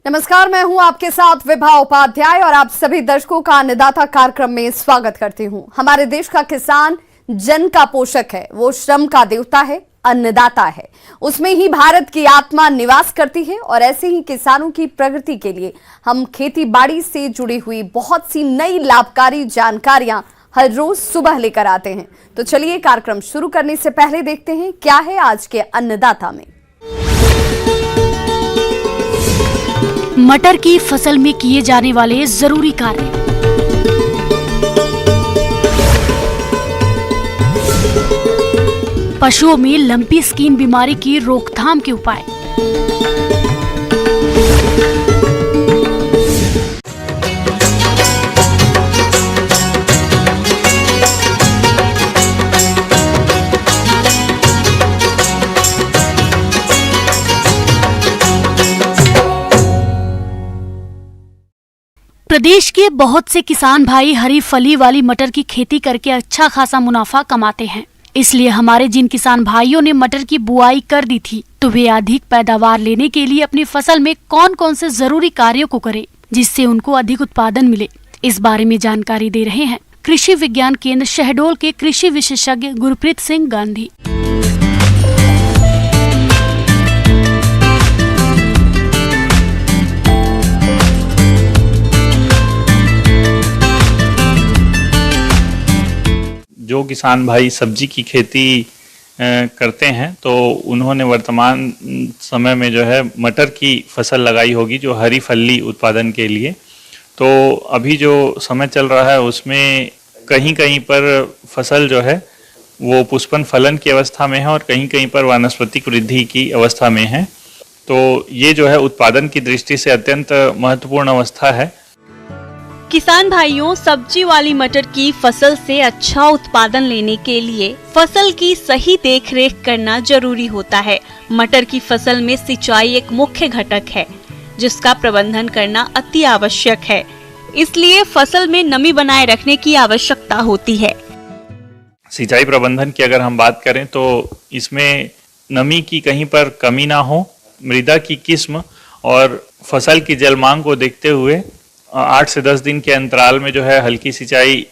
नमस्कार, मैं हूं आपके साथ विभा उपाध्याय और आप सभी दर्शकों का अन्नदाता कार्यक्रम में स्वागत करती हूं। हमारे देश का किसान जन का पोषक है, वो श्रम का देवता है, अन्नदाता है। उसमें ही भारत की आत्मा निवास करती है और ऐसे ही किसानों की प्रगति के लिए हम खेती बाड़ी से जुड़ी हुई बहुत सी नई लाभकारी जानकारियां हर रोज सुबह लेकर आते हैं। तो चलिए कार्यक्रम शुरू करने से पहले देखते हैं क्या है आज के अन्नदाता में। मटर की फसल में किए जाने वाले जरूरी कार्य। पशुओं में लंपी स्किन बीमारी की रोकथाम के उपाय। प्रदेश के बहुत से किसान भाई हरी फली वाली मटर की खेती करके अच्छा खासा मुनाफा कमाते हैं। इसलिए हमारे जिन किसान भाइयों ने मटर की बुआई कर दी थी, तो वे अधिक पैदावार लेने के लिए अपनी फसल में कौन कौन से जरूरी कार्यों को करें जिससे उनको अधिक उत्पादन मिले, इस बारे में जानकारी दे रहे हैं कृषि विज्ञान केंद्र शहडोल के कृषि विशेषज्ञ गुरप्रीत सिंह गांधी। जो किसान भाई सब्जी की खेती करते हैं तो उन्होंने वर्तमान समय में जो है मटर की फसल लगाई होगी, जो हरी फली उत्पादन के लिए। तो अभी जो समय चल रहा है उसमें कहीं कहीं पर फसल जो है वो पुष्पन फलन की अवस्था में है और कहीं कहीं पर वानस्पतिक वृद्धि की अवस्था में है। तो ये जो है उत्पादन की दृष्टि से अत्यंत महत्वपूर्ण अवस्था है। किसान भाइयों, सब्जी वाली मटर की फसल से अच्छा उत्पादन लेने के लिए फसल की सही देखरेख करना जरूरी होता है। मटर की फसल में सिंचाई एक मुख्य घटक है जिसका प्रबंधन करना अति आवश्यक है। इसलिए फसल में नमी बनाए रखने की आवश्यकता होती है। सिंचाई प्रबंधन की अगर हम बात करें तो इसमें नमी की कहीं पर कमी ना हो, मृदा की किस्म और फसल की जल मांग को देखते हुए 8 से 10 दिन के अंतराल में जो है हल्की सिंचाई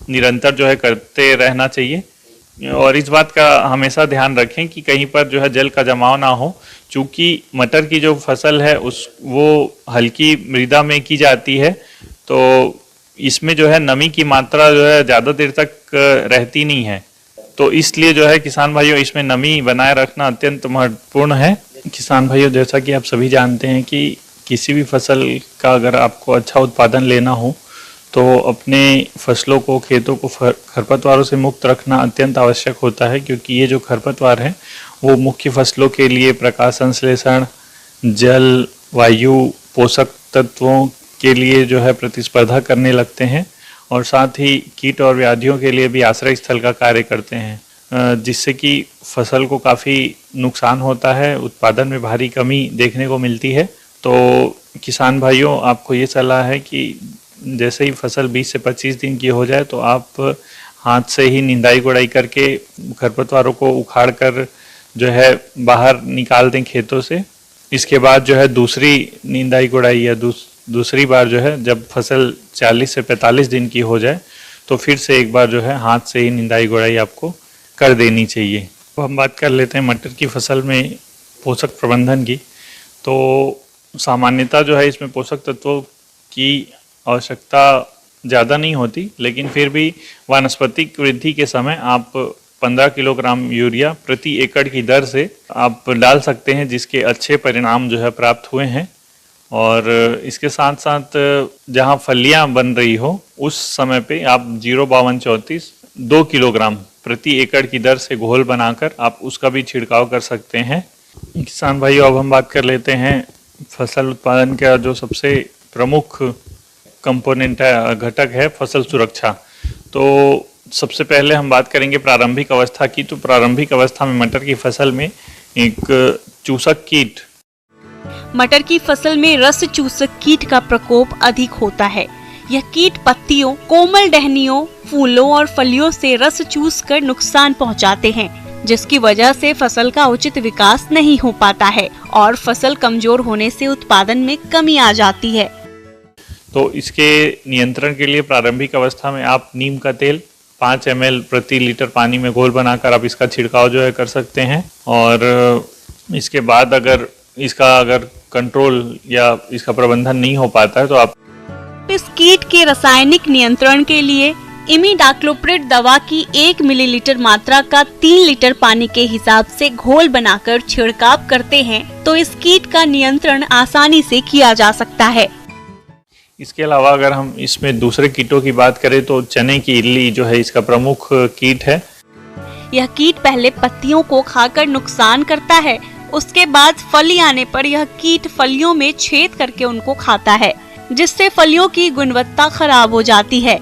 निरंतर जो है करते रहना चाहिए। और इस बात का हमेशा ध्यान रखें कि कहीं पर जो है जल का जमाव ना हो, चूँकि मटर की जो फसल है वो हल्की मृदा में की जाती है, तो इसमें जो है नमी की मात्रा जो है ज़्यादा देर तक रहती नहीं है। तो इसलिए जो है किसान भाइयों इसमें नमी बनाए रखना अत्यंत महत्वपूर्ण है। किसान भाइयों, जैसा कि आप सभी जानते हैं कि किसी भी फसल का अगर आपको अच्छा उत्पादन लेना हो तो अपने फसलों को, खेतों को खरपतवारों से मुक्त रखना अत्यंत आवश्यक होता है, क्योंकि ये जो खरपतवार हैं वो मुख्य फसलों के लिए प्रकाश संश्लेषण, जल, वायु, पोषक तत्वों के लिए जो है प्रतिस्पर्धा करने लगते हैं और साथ ही कीट और व्याधियों के लिए भी आश्रय स्थल का कार्य करते हैं, जिससे कि फसल को काफ़ी नुकसान होता है, उत्पादन में भारी कमी देखने को मिलती है। तो किसान भाइयों, आपको ये सलाह है कि जैसे ही फसल 20 से 25 दिन की हो जाए तो आप हाथ से ही निंदाई गुड़ाई करके खरपतवारों को उखाड़ कर जो है बाहर निकाल दें खेतों से। इसके बाद जो है दूसरी निंदाई गुड़ाई या दूसरी बार जो है जब फसल 40 से 45 दिन की हो जाए तो फिर से एक बार जो है हाथ से ही निंदाई गुड़ाई आपको कर देनी चाहिए। तो हम बात कर लेते हैं मटर की फसल में पोषक प्रबंधन की। तो सामान्यतः जो है इसमें पोषक तत्वों की आवश्यकता ज़्यादा नहीं होती, लेकिन फिर भी वानस्पतिक वृद्धि के समय आप 15 किलोग्राम यूरिया प्रति एकड़ की दर से आप डाल सकते हैं, जिसके अच्छे परिणाम जो है प्राप्त हुए हैं। और इसके साथ साथ जहां फलियां बन रही हो उस समय पे आप 05234 2 किलोग्राम प्रति एकड़ की दर से घोल बनाकर आप उसका भी छिड़काव कर सकते हैं। किसान भाइयों, अब हम बात कर लेते हैं फसल उत्पादन का जो सबसे प्रमुख कंपोनेंट है, घटक है, फसल सुरक्षा। तो सबसे पहले हम बात करेंगे प्रारंभिक अवस्था की। तो प्रारंभिक अवस्था में मटर की फसल में एक चूसक कीट, मटर की फसल में रस चूसक कीट का प्रकोप अधिक होता है। यह कीट पत्तियों, कोमल टहनियों, फूलों और फलियों से रस चूस कर नुकसान पहुंचाते हैं। जिसकी वजह से फसल का उचित विकास नहीं हो पाता है और फसल कमजोर होने से उत्पादन में कमी आ जाती है। तो इसके नियंत्रण के लिए प्रारंभिक अवस्था में आप नीम का तेल 5 ml प्रति लीटर पानी में घोल बनाकर आप इसका छिड़काव जो है कर सकते हैं। और इसके बाद अगर कंट्रोल या इसका प्रबंधन नहीं हो पाता है तो आप इस कीट के रासायनिक नियंत्रण के लिए इमिडाक्लोप्रिड दवा की 1 मिलीलीटर मात्रा का 3 लीटर पानी के हिसाब से घोल बनाकर छिड़काव करते हैं तो इस कीट का नियंत्रण आसानी से किया जा सकता है। इसके अलावा अगर हम इसमें दूसरे कीटों की बात करें तो चने की इल्ली जो है इसका प्रमुख कीट है। यह कीट पहले पत्तियों को खाकर नुकसान करता है, उसके बाद फली आने पर यह कीट फलियों में छेद करके उनको खाता है, जिससे फलियों की गुणवत्ता खराब हो जाती है।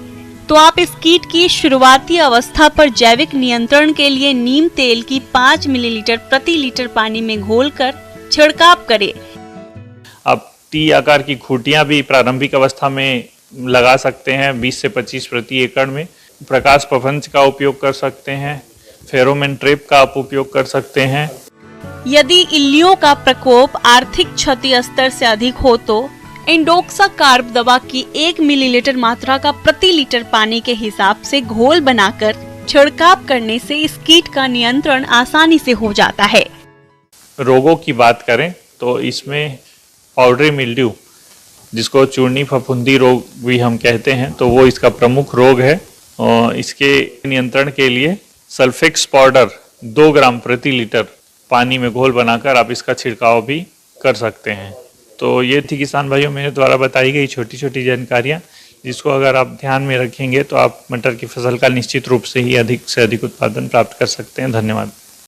तो आप इस कीट की शुरुआती अवस्था पर जैविक नियंत्रण के लिए नीम तेल की 5 मिलीलीटर प्रति लीटर पानी में घोलकर छिड़काव करें। आप टी आकार की खूंटियां भी प्रारंभिक अवस्था में लगा सकते हैं 20 से 25 प्रति एकड़ में। प्रकाश प्रपंच का उपयोग कर सकते हैं, फेरोमोन ट्रैप का आप उपयोग कर सकते हैं। यदि इल्लियों का प्रकोप आर्थिक क्षति स्तर से अधिक हो तो इंडोक्साकार्ब दवा की 1 मिलीलीटर मात्रा का प्रति लीटर पानी के हिसाब से घोल बनाकर छिड़काव करने से इस कीट का नियंत्रण आसानी से हो जाता है। रोगों की बात करें तो इसमें पाउडरी मिल्ड्यू जिसको चूर्णी फफूंदी रोग भी हम कहते हैं तो वो इसका प्रमुख रोग है। और इसके नियंत्रण के लिए सल्फेक्स पाउडर 2 ग्राम प्रति लीटर पानी में घोल बनाकर आप इसका छिड़काव भी कर सकते हैं। तो ये थी किसान भाइयों मेरे द्वारा बताई गई छोटी छोटी जानकारियाँ, जिसको अगर आप ध्यान में रखेंगे तो आप मटर की फसल का निश्चित रूप से ही अधिक से अधिक उत्पादन प्राप्त कर सकते हैं। धन्यवाद।